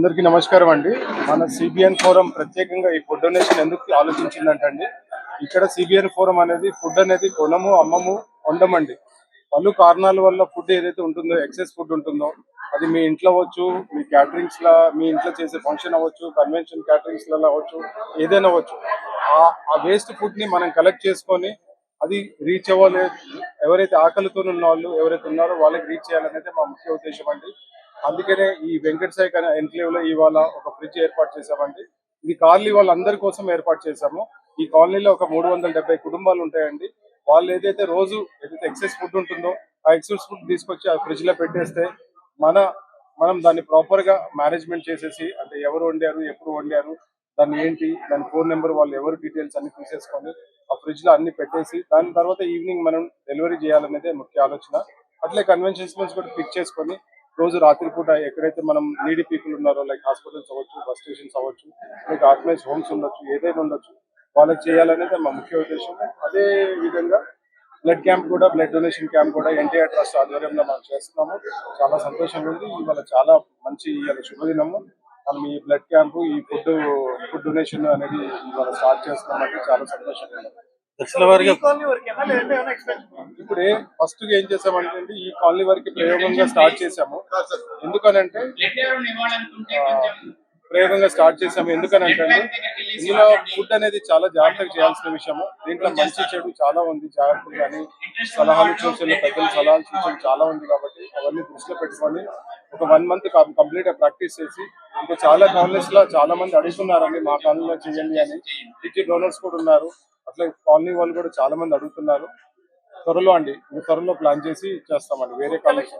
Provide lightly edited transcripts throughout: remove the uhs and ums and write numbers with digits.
అందరికీ నమస్కారం అండి. మన సిబిఎన్ ఫోరం ప్రత్యేకంగా ఈ ఫుడ్ డొనేషన్ ఎందుకు ఆలోచించిందంటే ఇక్కడ సిబిఎన్ ఫోరం అనేది ఫుడ్ అనేది కొనము, అమ్మము, వండమండి. పలు కారణాల వల్ల ఫుడ్ ఏదైతే ఉంటుందో ఎక్సెస్ ఫుడ్ ఉంటుందో అది మీ ఇంట్లో అవ్వచ్చు, మీ క్యాటరింగ్స్ లా మీ ఇంట్లో చేసే ఫంక్షన్ అవ్వచ్చు, కన్వెన్షన్ క్యాటరింగ్స్ లలో అవ్వచ్చు, ఏదైనా అవ్వచ్చు. ఆ వేస్ట్ ఫుడ్ ని మనం కలెక్ట్ చేసుకొని అది రీచ్ అవ్వాలి. ఎవరైతే ఆకలితో ఉన్న వాళ్ళు ఎవరైతే ఉన్నారో వాళ్ళకి రీచ్ చేయాలనేది మా ముఖ్య ఉద్దేశం అండి. అందుకనే ఈ వెంకట సాయి ఎన్క్లేవ్ లో ఇవాళ ఒక ఫ్రిడ్జ్ ఏర్పాటు చేశామండి. ఇది కాలనీ వాళ్ళందరి కోసం ఏర్పాటు చేశాము. ఈ కాలనీలో ఒక 370 కుటుంబాలు ఉంటాయండి. వాళ్ళు ఏదైతే రోజు ఏదైతే ఎక్సెస్ ఫుడ్ ఉంటుందో ఆ ఎక్సెస్ ఫుడ్ తీసుకొచ్చి ఆ ఫ్రిడ్జ్ లో పెట్టేస్తే మన మనం దాన్ని ప్రాపర్ గా మేనేజ్మెంట్ చేసేసి అంటే ఎవరు వండారు, ఎప్పుడు వండారు, దాన్ని ఏంటి, దాని ఫోన్ నెంబర్, వాళ్ళు ఎవరు డీటెయిల్స్ అన్ని తీసేసుకొని ఆ ఫ్రిడ్జ్ లో అన్ని పెట్టేసి దాని తర్వాత ఈవినింగ్ మనం డెలివరీ చేయాలనేదే ముఖ్య ఆలోచన. అట్లే కన్వెన్షన్స్ నుంచి కూడా పిక్ చేసుకొని రోజు రాత్రిపూట ఎక్కడైతే మనం నీడీ పీపుల్ ఉన్నారో లైక్ హాస్పిటల్స్ అవ్వచ్చు, బస్ స్టేషన్స్ అవ్వచ్చు, లైక్ ఆర్ఫనేజ్ హోమ్స్ ఉండొచ్చు, ఏదైనా ఉండొచ్చు, వాళ్ళకి చేయాలనేది మా ముఖ్య ఉద్దేశం. అదే విధంగా బ్లడ్ క్యాంప్ కూడా, బ్లడ్ డొనేషన్ క్యాంప్ కూడా ఎన్టీఆర్ ట్రస్ట్ ఆధ్వర్యంలో మనం చేస్తున్నాము. చాలా సంతోషంగా ఉంది. ఇవాళ చాలా మంచి ఇవాళ శుభదినము. మనం ఈ బ్లడ్ క్యాంపు, ఈ ఫుడ్ డొనేషన్ అనేది ఇవాళ స్టార్ట్ చేస్తున్నామంటే చాలా సంతోషంగా ఉంది. దశల వారీగా ఇప్పుడే ఫస్ట్ ఏం చేసామంటే ఈ కాలనీ వరకు ప్రయోగంగా స్టార్ట్ చేసాము. ఎందుకనంటే ప్రయోగంగా స్టార్ట్ చేసాము. ఎందుకనంటే ఇందులో ఫుడ్ అనేది చాలా జాగ్రత్తగా చేయాల్సిన విషయము. దీంట్లో మంచి చెడు చాలా ఉంది. జాగ్రత్తలు కానీ సలహాలు సూచనలు, పెద్దల సలహాలు సూచనలు చాలా ఉంది. కాబట్టి అవన్నీ దృష్టిలో పెట్టుకొని ఒక 1 మంత్ కంప్లీట్ గా ప్రాక్టీస్ చేసి ఇంకా చాలా కాలనీస్ లో చాలా మంది అడుగుతున్నారండి మా కాలనీలో చేయండి అని. కిడ్నీ డోనర్స్ కూడా ఉన్నారు. అట్లా కాలనీ వాళ్ళు కూడా చాలా మంది అడుగుతున్నారు. త్వరలో అండి, త్వరలో ప్లాన్ చేసి చేస్తామండి. వేరే కాలేజ్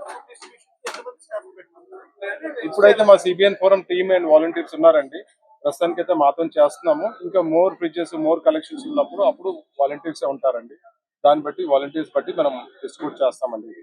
ఇప్పుడైతే మా CBN forum team and volunteers ఉన్నారండి. ప్రస్తుతానికి అయితే మాతో చేస్తున్నాము. ఇంకా మోర్ ఫ్రిడ్జెస్, మోర్ కలెక్షన్స్ ఉన్నప్పుడు అప్పుడు వాలంటీర్స్ ఉంటారండి. దాన్ని బట్టి వాలంటీర్స్ బట్టి మనం డిస్ట్రిబ్యూట్ చేస్తామండి.